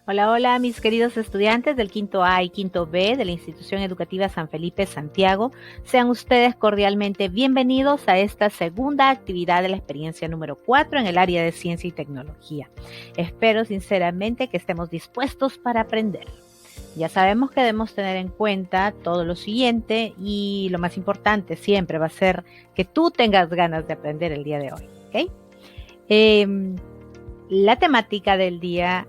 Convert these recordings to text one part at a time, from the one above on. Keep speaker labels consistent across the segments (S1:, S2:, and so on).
S1: Hola, hola, mis queridos estudiantes del quinto A y quinto B de la Institución Educativa San Felipe Santiago. Sean ustedes cordialmente bienvenidos a esta segunda actividad de la experiencia número 4 en el área de ciencia y tecnología. Espero sinceramente que estemos dispuestos para aprender. Ya sabemos que debemos tener en cuenta todo lo siguiente y lo más importante siempre va a ser que tú tengas ganas de aprender el día de hoy, ¿ok? La temática del día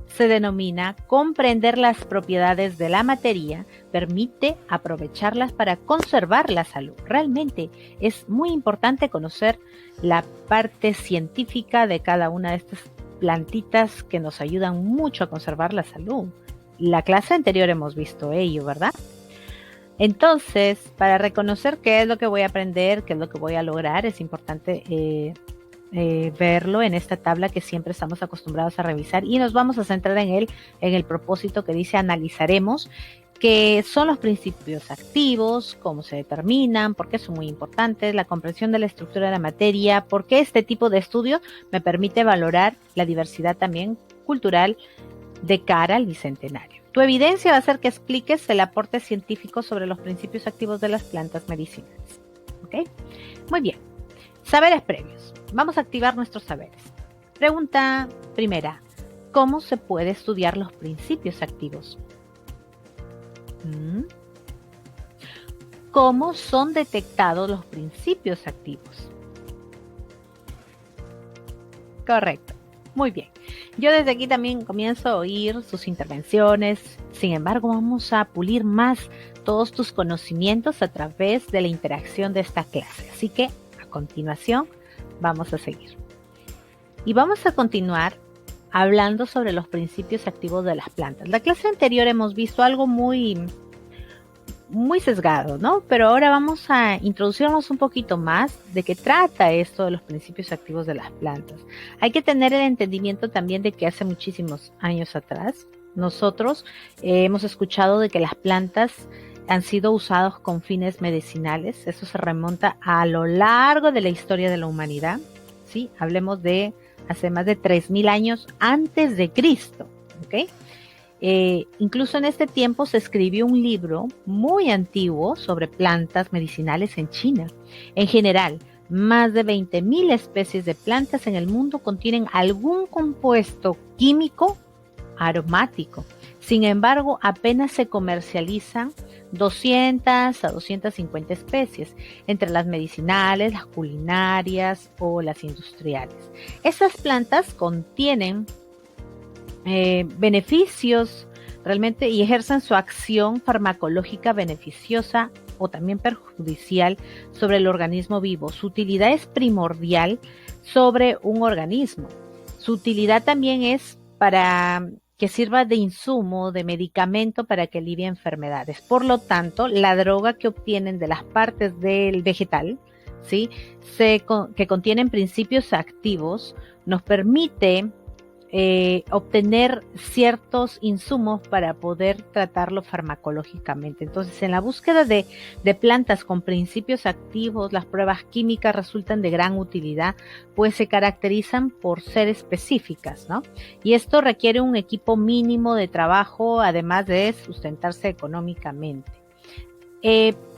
S1: se denomina comprender las propiedades de la materia, permite aprovecharlas para conservar la salud. Realmente es muy importante conocer la parte científica de cada una de estas plantitas que nos ayudan mucho a conservar la salud. La clase anterior hemos visto ello, ¿verdad? Entonces, para reconocer qué es lo que voy a aprender, qué es lo que voy a lograr, es importante verlo en esta tabla que siempre estamos acostumbrados a revisar y nos vamos a centrar en el propósito que dice analizaremos qué son los principios activos, cómo se determinan, por qué son muy importantes, la comprensión de la estructura de la materia, por qué este tipo de estudio me permite valorar la diversidad también cultural de cara al bicentenario. Tu evidencia va a ser que expliques el aporte científico sobre los principios activos de las plantas medicinales. ¿Ok? Muy bien. Saberes previos. Vamos a activar nuestros saberes. Pregunta primera. ¿Cómo se puede estudiar los principios activos? ¿Cómo son detectados los principios activos? Correcto. Muy bien. Yo desde aquí también comienzo a oír sus intervenciones. Sin embargo, vamos a pulir más todos tus conocimientos a través de la interacción de esta clase. Así que, a continuación, vamos a seguir. Y vamos a continuar hablando sobre los principios activos de las plantas. La clase anterior hemos visto algo muy sesgado, ¿no? Pero ahora vamos a introducirnos un poquito más de qué trata esto de los principios activos de las plantas. Hay que tener el entendimiento también de que hace muchísimos años atrás, nosotros hemos escuchado de que las plantas han sido usadas con fines medicinales. Eso se remonta a lo largo de la historia de la humanidad, ¿sí? Hablemos de hace más de 3000 años antes de Cristo, ¿ok? Incluso en este tiempo se escribió un libro muy antiguo sobre plantas medicinales en China. En general, más de 20.000 especies de plantas en el mundo contienen algún compuesto químico aromático. Sin embargo, apenas se comercializan 200 a 250 especies, entre las medicinales, las culinarias o las industriales. Esas plantas contienen beneficios realmente y ejercen su acción farmacológica beneficiosa o también perjudicial sobre el organismo vivo. Su utilidad es primordial sobre un organismo. Su utilidad también es para que sirva de insumo, de medicamento para que alivie enfermedades. Por lo tanto, la droga que obtienen de las partes del vegetal, ¿sí? Que contienen principios activos, nos permite obtener ciertos insumos para poder tratarlo farmacológicamente. Entonces, en la búsqueda de plantas con principios activos, las pruebas químicas resultan de gran utilidad, pues se caracterizan por ser específicas, ¿no? Y esto requiere un equipo mínimo de trabajo, además de sustentarse económicamente.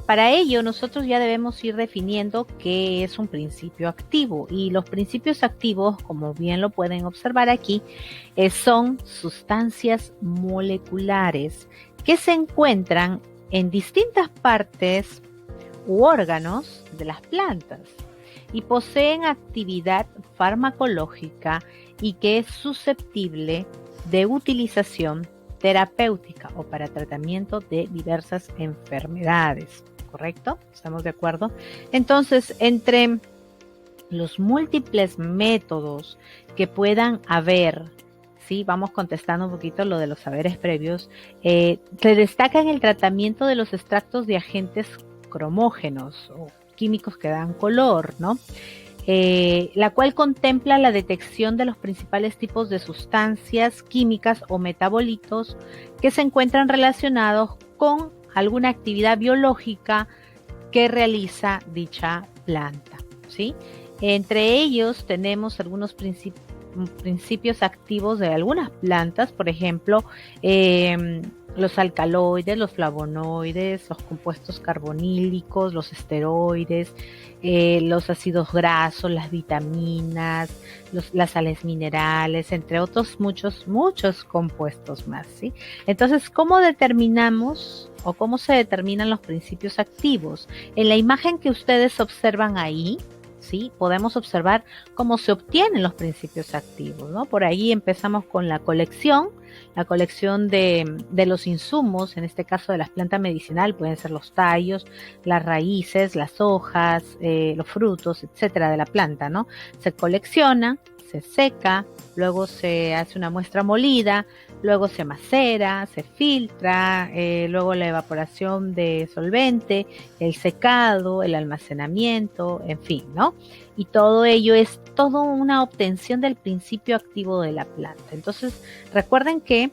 S1: Para ello, nosotros ya debemos ir definiendo qué es un principio activo. Y los principios activos, como bien lo pueden observar aquí, son sustancias moleculares que se encuentran en distintas partes u órganos de las plantas y poseen actividad farmacológica y que es susceptible de utilización terapéutica o para tratamiento de diversas enfermedades. ¿Correcto? ¿Estamos de acuerdo? Entonces, entre los múltiples métodos que puedan haber, ¿sí? Vamos contestando un poquito lo de los saberes previos, se destaca en el tratamiento de los extractos de agentes cromógenos o químicos que dan color, ¿no? La cual contempla la detección de los principales tipos de sustancias químicas o metabolitos que se encuentran relacionados con alguna actividad biológica que realiza dicha planta, ¿sí? Entre ellos tenemos algunos principios activos de algunas plantas, por ejemplo, los alcaloides, los flavonoides, los compuestos carbonílicos, los esteroides, los ácidos grasos, las vitaminas, las sales minerales, entre otros muchos compuestos más, ¿sí? Entonces, ¿cómo determinamos o cómo se determinan los principios activos? En la imagen que ustedes observan ahí, ¿sí? Podemos observar cómo se obtienen los principios activos, ¿no? Por ahí empezamos con la colección de los insumos, en este caso de las plantas medicinales, pueden ser los tallos, las raíces, las hojas, los frutos, etcétera, de la planta, ¿no? Se colecciona, se seca, luego se hace una muestra molida, luego se macera, se filtra, luego la evaporación de solvente, el secado, el almacenamiento, en fin, ¿no? Y todo ello es todo una obtención del principio activo de la planta. Entonces, recuerden que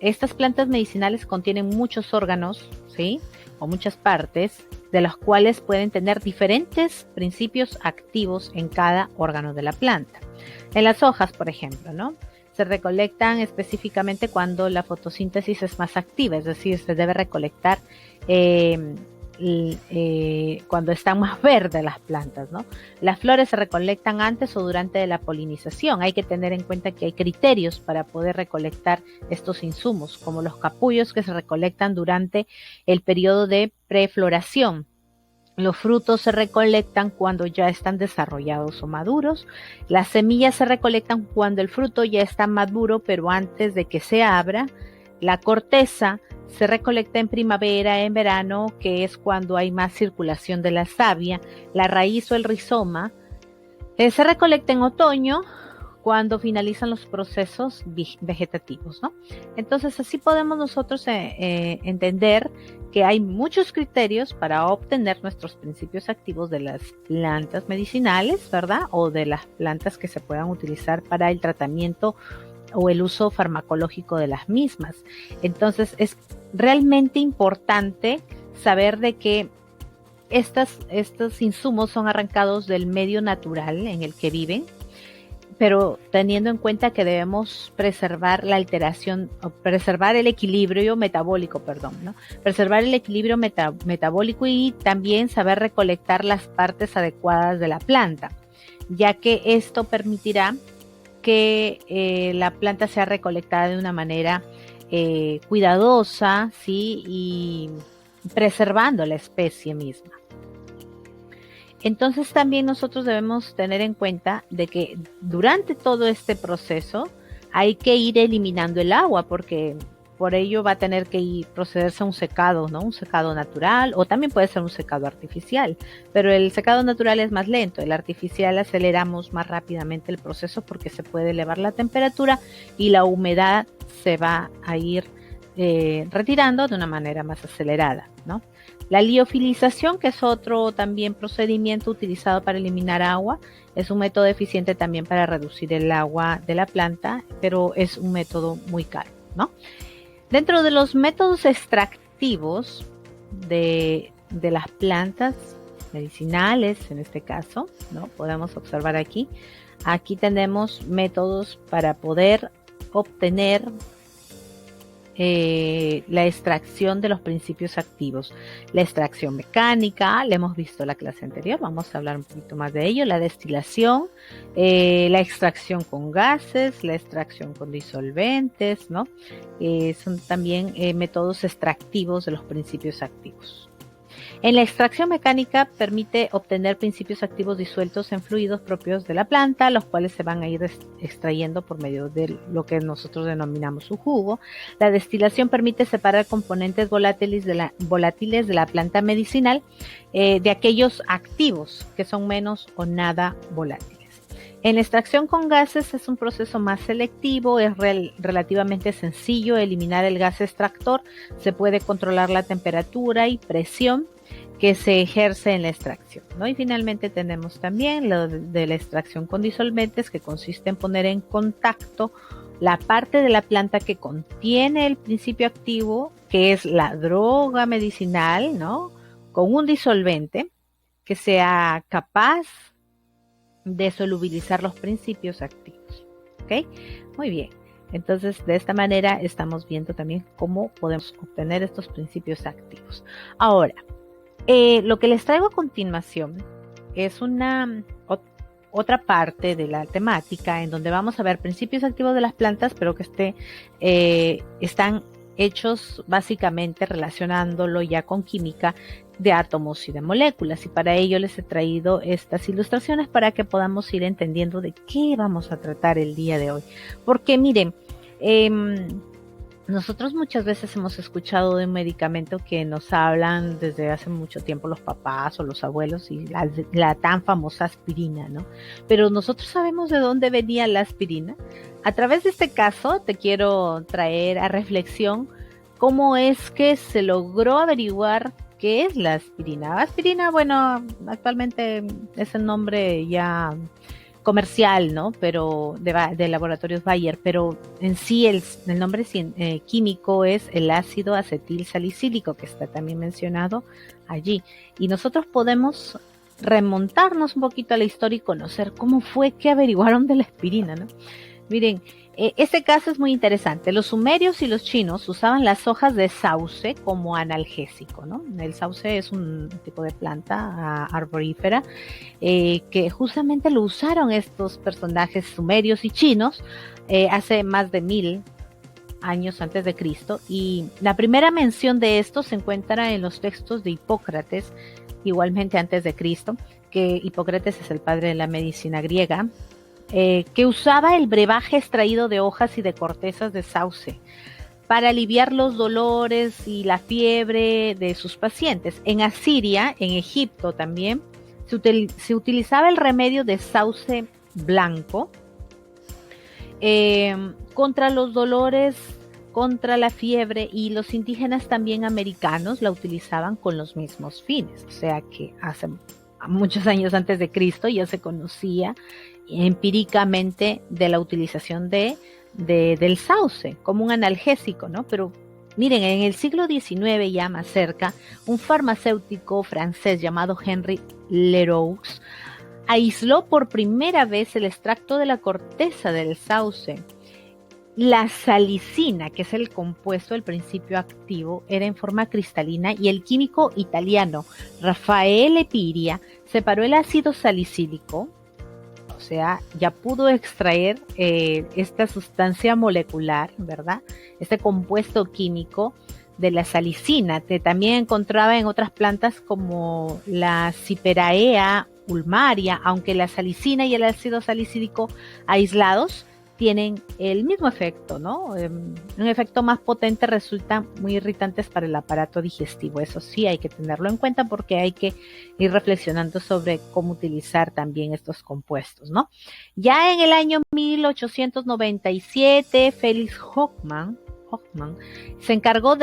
S1: estas plantas medicinales contienen muchos órganos, ¿sí? O muchas partes, de las cuales pueden tener diferentes principios activos en cada órgano de la planta. En las hojas, por ejemplo, ¿no? Se recolectan específicamente cuando la fotosíntesis es más activa, es decir, se debe recolectar cuando están más verdes las plantas, ¿no? Las flores se recolectan antes o durante la polinización. Hay que tener en cuenta que hay criterios para poder recolectar estos insumos, como los capullos que se recolectan durante el periodo de prefloración. Los frutos se recolectan cuando ya están desarrollados o maduros. Las semillas se recolectan cuando el fruto ya está maduro, pero antes de que se abra. La corteza se recolecta en primavera, en verano, que es cuando hay más circulación de la savia. La raíz o el rizoma se recolecta en otoño, cuando finalizan los procesos vegetativos, ¿no? Entonces, así podemos nosotros entender que hay muchos criterios para obtener nuestros principios activos de las plantas medicinales, ¿verdad? O de las plantas que se puedan utilizar para el tratamiento o el uso farmacológico de las mismas. Entonces, es realmente importante saber de que estos insumos son arrancados del medio natural en el que viven, pero teniendo en cuenta que debemos preservar la alteración, o preservar el equilibrio metabólico, ¿no? Preservar el equilibrio metabólico y también saber recolectar las partes adecuadas de la planta, ya que esto permitirá que la planta sea recolectada de una manera cuidadosa, ¿sí? Y preservando la especie misma. Entonces también nosotros debemos tener en cuenta de que durante todo este proceso hay que ir eliminando el agua, porque por ello va a tener que procederse a un secado, ¿no? Un secado natural, o también puede ser un secado artificial, pero el secado natural es más lento, el artificial aceleramos más rápidamente el proceso porque se puede elevar la temperatura y la humedad se va a ir retirando de una manera más acelerada, ¿no? La liofilización, que es otro también procedimiento utilizado para eliminar agua, es un método eficiente también para reducir el agua de la planta, pero es un método muy caro, ¿no? Dentro de los métodos extractivos de las plantas medicinales, en este caso, ¿no? Podemos observar aquí tenemos métodos para poder obtener la extracción de los principios activos. La extracción mecánica, la hemos visto en la clase anterior, vamos a hablar un poquito más de ello. La destilación, la extracción con gases, la extracción con disolventes, ¿no? Son también métodos extractivos de los principios activos. En la extracción mecánica permite obtener principios activos disueltos en fluidos propios de la planta, los cuales se van a ir extrayendo por medio de lo que nosotros denominamos su jugo. La destilación permite separar componentes volátiles de la planta medicinal de aquellos activos que son menos o nada volátiles. En la extracción con gases es un proceso más selectivo, es relativamente sencillo eliminar el gas extractor, se puede controlar la temperatura y presión que se ejerce en la extracción, ¿no? Y finalmente tenemos también lo de la extracción con disolventes, que consiste en poner en contacto la parte de la planta que contiene el principio activo, que es la droga medicinal, ¿no? Con un disolvente que sea capaz de solubilizar los principios activos. ¿ok? Muy bien. Entonces, de esta manera estamos viendo también cómo podemos obtener estos principios activos. Ahora, lo que les traigo a continuación es otra parte de la temática en donde vamos a ver principios activos de las plantas, pero que están hechos básicamente relacionándolo ya con química de átomos y de moléculas, y para ello les he traído estas ilustraciones para que podamos ir entendiendo de qué vamos a tratar el día de hoy. Porque miren, nosotros muchas veces hemos escuchado de un medicamento que nos hablan desde hace mucho tiempo los papás o los abuelos, y la tan famosa aspirina, ¿no? Pero nosotros sabemos de dónde venía la aspirina. A través de este caso te quiero traer a reflexión cómo es que se logró averiguar qué es la aspirina. Aspirina, bueno, actualmente es el nombre ya comercial, ¿no? Pero de laboratorios Bayer, pero en sí el nombre químico es el ácido acetil salicílico, que está también mencionado allí. Y nosotros podemos remontarnos un poquito a la historia y conocer cómo fue que averiguaron de la aspirina, ¿no? Miren, este caso es muy interesante. Los sumerios y los chinos usaban las hojas de sauce como analgésico, ¿no? El sauce es un tipo de planta arborífera que justamente lo usaron estos personajes sumerios y chinos hace más de 1000 años antes de Cristo, y la primera mención de esto se encuentra en los textos de Hipócrates, igualmente antes de Cristo, que Hipócrates es el padre de la medicina griega, que usaba el brebaje extraído de hojas y de cortezas de sauce para aliviar los dolores y la fiebre de sus pacientes. En Asiria, en Egipto también, se utilizaba el remedio de sauce blanco contra los dolores, contra la fiebre, y los indígenas también americanos la utilizaban con los mismos fines. O sea que hace muchos años antes de Cristo ya se conocía empíricamente de la utilización del sauce como un analgésico, ¿no? Pero miren, en el siglo XIX, ya más cerca, un farmacéutico francés llamado Henri Leroux aisló por primera vez el extracto de la corteza del sauce. La salicina, que es el compuesto del principio activo, era en forma cristalina, y el químico italiano Raffaele Piria separó el ácido salicílico, o sea, ya pudo extraer esta sustancia molecular, ¿verdad? Este compuesto químico de la salicina, que también encontraba en otras plantas como la Cyperaea ulmaria, aunque la salicina y el ácido salicílico aislados tienen el mismo efecto, ¿no? Un efecto más potente, resultan muy irritantes para el aparato digestivo. Eso sí hay que tenerlo en cuenta, porque hay que ir reflexionando sobre cómo utilizar también estos compuestos, ¿no? Ya en el año 1897, Felix Hoffmann se encargó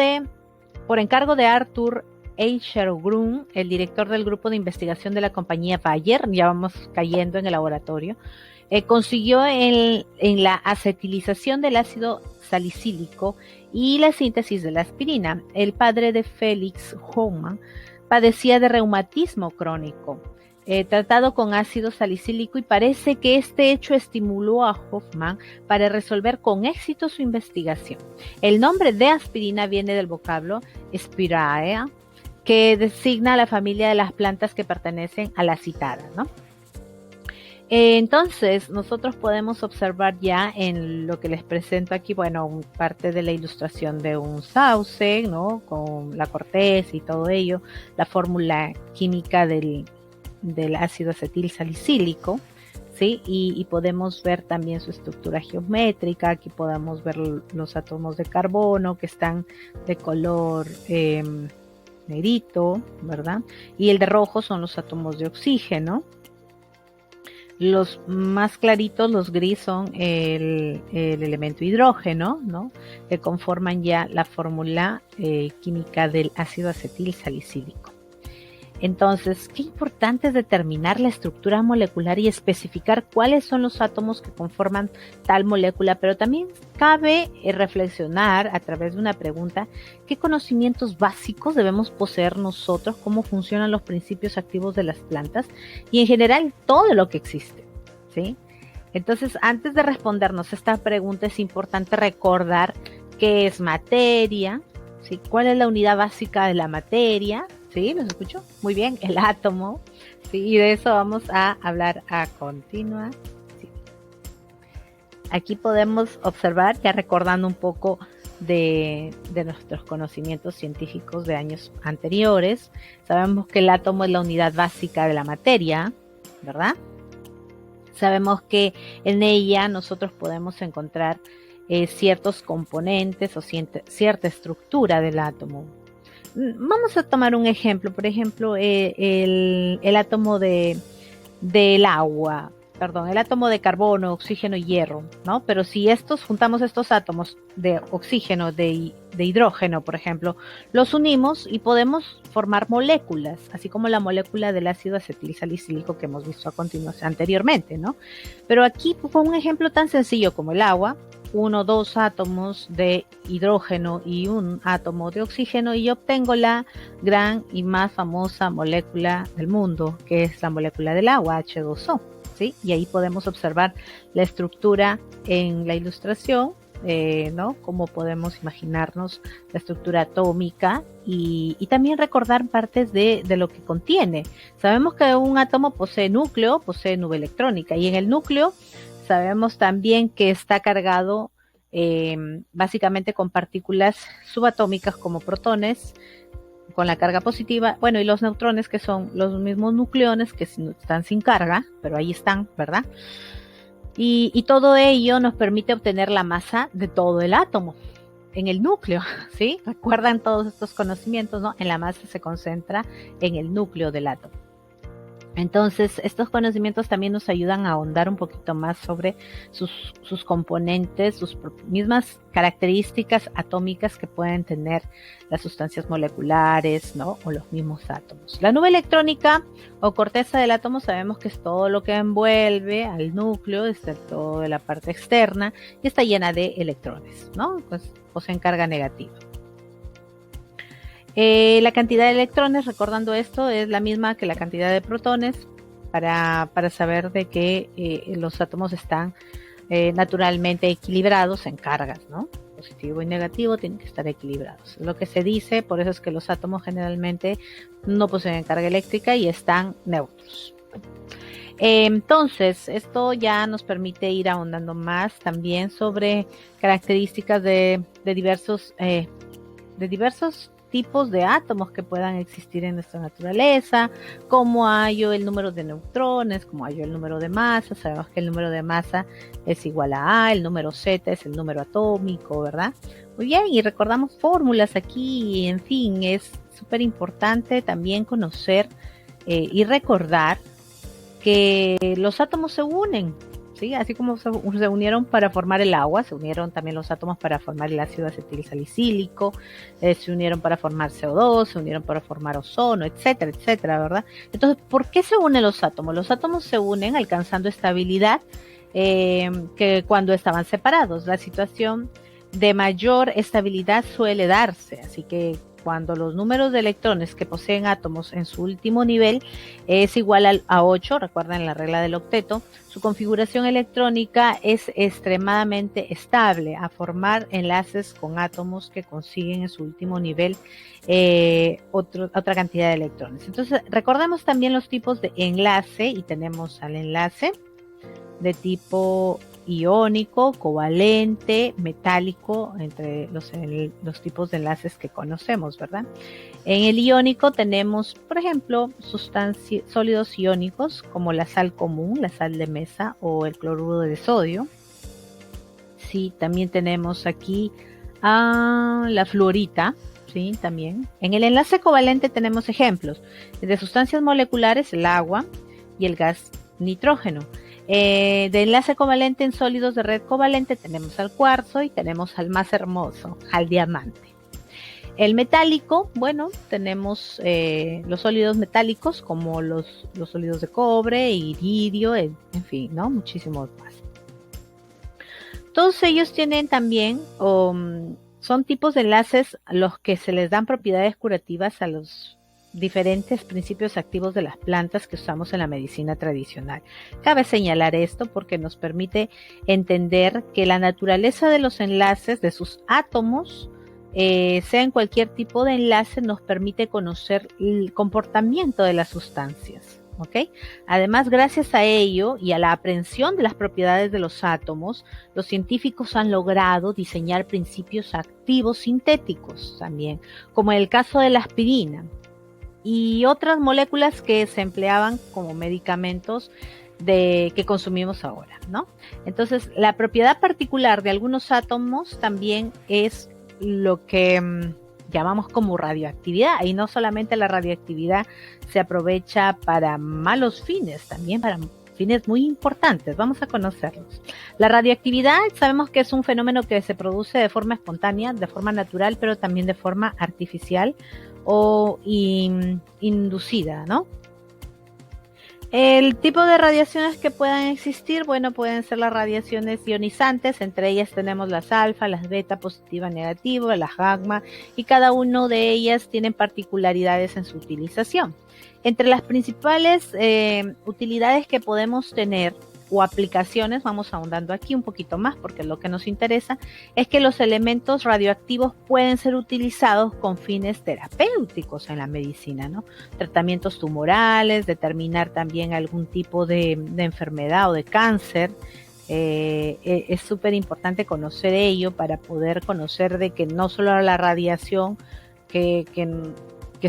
S1: por encargo de Arthur Eichergrun, el director del grupo de investigación de la compañía Bayer, ya vamos cayendo en el laboratorio, consiguió en la acetilización del ácido salicílico y la síntesis de la aspirina. El padre de Felix Hoffmann padecía de reumatismo crónico, tratado con ácido salicílico, y parece que este hecho estimuló a Hoffmann para resolver con éxito su investigación. El nombre de aspirina viene del vocablo Spiraea, que designa a la familia de las plantas que pertenecen a la citada, ¿no? Entonces, nosotros podemos observar ya en lo que les presento aquí, bueno, parte de la ilustración de un sauce, ¿no? Con la corteza y todo ello, la fórmula química del ácido acetil salicílico, ¿sí? Y podemos ver también su estructura geométrica. Aquí podemos ver los átomos de carbono que están de color negrito, ¿verdad? Y el de rojo son los átomos de oxígeno. Los más claritos, los gris, son el elemento hidrógeno, ¿no? Que conforman ya la fórmula química del ácido acetil salicílico. Entonces, qué importante es determinar la estructura molecular y especificar cuáles son los átomos que conforman tal molécula, pero también cabe reflexionar a través de una pregunta: ¿qué conocimientos básicos debemos poseer nosotros? ¿Cómo funcionan los principios activos de las plantas? Y en general, todo lo que existe, ¿sí? Entonces, antes de respondernos esta pregunta, es importante recordar qué es materia, ¿sí? ¿Cuál es la unidad básica de la materia? ¿Sí? ¿Nos escucho? Muy bien, el átomo. Sí, y de eso vamos a hablar a continuación. Sí. Aquí podemos observar, ya recordando un poco de nuestros conocimientos científicos de años anteriores, sabemos que el átomo es la unidad básica de la materia, ¿verdad? Sabemos que en ella nosotros podemos encontrar ciertos componentes o cierta estructura del átomo. Vamos a tomar un ejemplo, por ejemplo, el átomo del agua, perdón, el átomo de carbono, oxígeno y hierro, ¿no? Pero si juntamos estos átomos de oxígeno, de hidrógeno, por ejemplo, los unimos y podemos formar moléculas, así como la molécula del ácido acetilsalicílico que hemos visto a continuación anteriormente, ¿no? Pero aquí, con un ejemplo tan sencillo como el agua, uno o dos átomos de hidrógeno y un átomo de oxígeno, y yo obtengo la gran y más famosa molécula del mundo, que es la molécula del agua, H2O, ¿sí? Y ahí podemos observar la estructura en la ilustración, ¿no? Cómo podemos imaginarnos la estructura atómica y también recordar partes de lo que contiene. Sabemos que un átomo posee núcleo, posee nube electrónica, y en el núcleo sabemos también que está cargado básicamente con partículas subatómicas como protones con la carga positiva, bueno, y los neutrones, que son los mismos nucleones que están sin carga, pero ahí están, ¿verdad? Y todo ello nos permite obtener la masa de todo el átomo en el núcleo, ¿sí? Recuerdan todos estos conocimientos, ¿no? En la masa se concentra en el núcleo del átomo. Entonces, estos conocimientos también nos ayudan a ahondar un poquito más sobre sus componentes, sus mismas características atómicas que pueden tener las sustancias moleculares, ¿no? O los mismos átomos. La nube electrónica o corteza del átomo sabemos que es todo lo que envuelve al núcleo, excepto de la parte externa, y está llena de electrones, ¿no? Pues poseen carga negativa. La cantidad de electrones, recordando esto, es la misma que la cantidad de protones para saber de que los átomos están naturalmente equilibrados en cargas, ¿no? Positivo y negativo tienen que estar equilibrados. Es lo que se dice, por eso es que los átomos generalmente no poseen carga eléctrica y están neutros. Entonces, esto ya nos permite ir ahondando más también sobre características de diversos tipos de átomos que puedan existir en nuestra naturaleza, cómo hallo el número de neutrones, cómo hallo el número de masa. Sabemos que el número de masa es igual a A, el número Z es el número atómico, ¿verdad? Muy bien, y recordamos fórmulas aquí, y en fin, es súper importante también conocer y recordar que los átomos se unen, ¿sí? Así como se unieron para formar el agua, se unieron también los átomos para formar el ácido acetilsalicílico, se unieron para formar CO2, se unieron para formar ozono, etcétera, etcétera, ¿verdad? Entonces, ¿por qué se unen los átomos? Los átomos se unen alcanzando estabilidad que cuando estaban separados. La situación de mayor estabilidad suele darse, así que cuando los números de electrones que poseen átomos en su último nivel es igual a 8, recuerden la regla del octeto, su configuración electrónica es extremadamente estable a formar enlaces con átomos que consiguen en su último nivel otra cantidad de electrones. Entonces, recordemos también los tipos de enlace, y tenemos al enlace de tipo iónico, covalente, metálico, entre los tipos de enlaces que conocemos, ¿verdad? En el iónico tenemos, por ejemplo, sólidos iónicos como la sal común, la sal de mesa o el cloruro de sodio. Sí, también tenemos aquí la fluorita, sí, también. En el enlace covalente tenemos ejemplos de sustancias moleculares, el agua y el gas nitrógeno. De enlace covalente en sólidos de red covalente tenemos al cuarzo y tenemos al más hermoso, al diamante. El metálico, bueno, tenemos los sólidos metálicos como los sólidos de cobre, iridio, en fin, ¿no? Muchísimos más. Todos ellos tienen también, son tipos de enlaces a los que se les dan propiedades curativas a los diferentes principios activos de las plantas que usamos en la medicina tradicional. Cabe señalar esto porque nos permite entender que la naturaleza de los enlaces, de sus átomos, sea en cualquier tipo de enlace, nos permite conocer el comportamiento de las sustancias. ¿Okay? Además, gracias a ello y a la aprehensión de las propiedades de los átomos, los científicos han logrado diseñar principios activos sintéticos también, como en el caso de la aspirina y otras moléculas que se empleaban como medicamentos que consumimos ahora, ¿no? Entonces, la propiedad particular de algunos átomos también es lo que llamamos como radioactividad, y no solamente la radioactividad se aprovecha para malos fines, también para fines muy importantes. Vamos a conocerlos. La radioactividad sabemos que es un fenómeno que se produce de forma espontánea, de forma natural, pero también de forma artificial o inducida, ¿no? El tipo de radiaciones que puedan existir, bueno, pueden ser las radiaciones ionizantes, entre ellas tenemos las alfa, las beta, positiva, negativa, las gamma, y cada una de ellas tienen particularidades en su utilización. Entre las principales utilidades que podemos tener o aplicaciones, vamos ahondando aquí un poquito más porque lo que nos interesa es que los elementos radioactivos pueden ser utilizados con fines terapéuticos en la medicina, ¿no? Tratamientos tumorales, determinar también algún tipo de enfermedad o de cáncer. Es súper importante conocer ello para poder conocer de que no solo la radiación que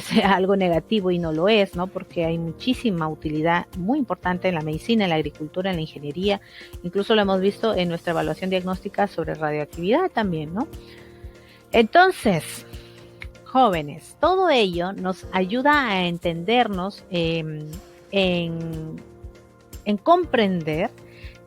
S1: sea algo negativo y no lo es, ¿no? Porque hay muchísima utilidad muy importante en la medicina, en la agricultura, en la ingeniería, incluso lo hemos visto en nuestra evaluación diagnóstica sobre radioactividad también, ¿no? Entonces, jóvenes, todo ello nos ayuda a entendernos en comprender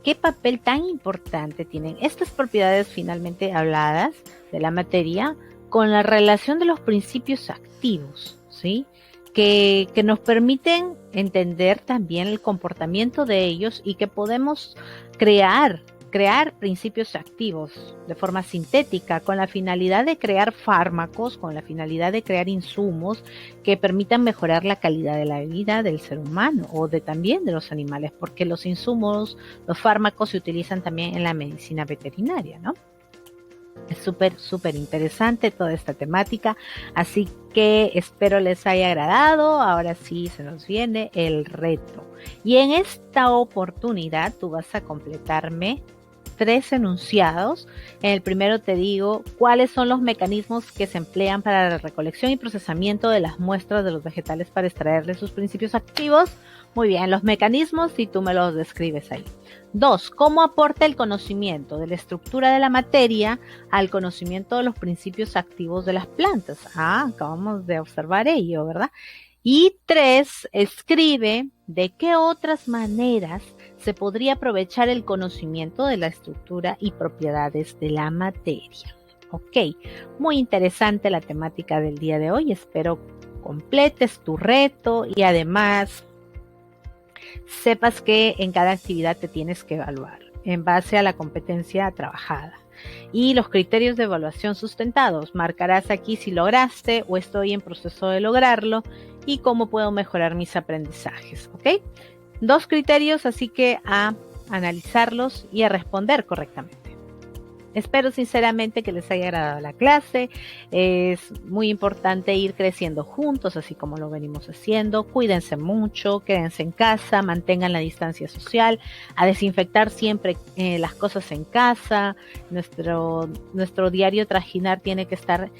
S1: qué papel tan importante tienen estas propiedades finalmente habladas de la materia con la relación de los principios activos, ¿sí? Que nos permiten entender también el comportamiento de ellos y que podemos crear principios activos de forma sintética con la finalidad de crear fármacos, con la finalidad de crear insumos que permitan mejorar la calidad de la vida del ser humano o también de los animales, porque los insumos, los fármacos se utilizan también en la medicina veterinaria, ¿no? Es súper interesante toda esta temática, así que espero les haya agradado. Ahora sí se nos viene el reto. Y en esta oportunidad tú vas a completarme 3 enunciados. En el primero te digo cuáles son los mecanismos que se emplean para la recolección y procesamiento de las muestras de los vegetales para extraerles sus principios activos. Muy bien, los mecanismos y tú me los describes ahí. 2. ¿Cómo aporta el conocimiento de la estructura de la materia al conocimiento de los principios activos de las plantas? Acabamos de observar ello, ¿verdad? Y 3. Escribe de qué otras maneras se podría aprovechar el conocimiento de la estructura y propiedades de la materia. Ok, muy interesante la temática del día de hoy. Espero completes tu reto y además sepas que en cada actividad te tienes que evaluar en base a la competencia trabajada y los criterios de evaluación sustentados. Marcarás aquí si lograste o estoy en proceso de lograrlo y cómo puedo mejorar mis aprendizajes, ¿ok? 2 criterios, así que a analizarlos y a responder correctamente. Espero sinceramente que les haya agradado la clase. Es muy importante ir creciendo juntos, así como lo venimos haciendo. Cuídense mucho, quédense en casa, mantengan la distancia social, a desinfectar siempre las cosas en casa. Nuestro diario trajinar tiene que estar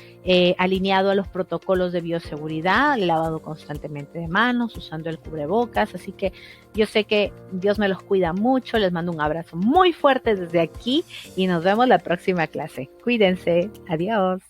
S1: alineado a los protocolos de bioseguridad, lavado constantemente de manos, usando el cubrebocas. Así que yo sé que Dios me los cuida mucho. Les mando un abrazo muy fuerte desde aquí y nos vemos la próxima clase. Cuídense. Adiós.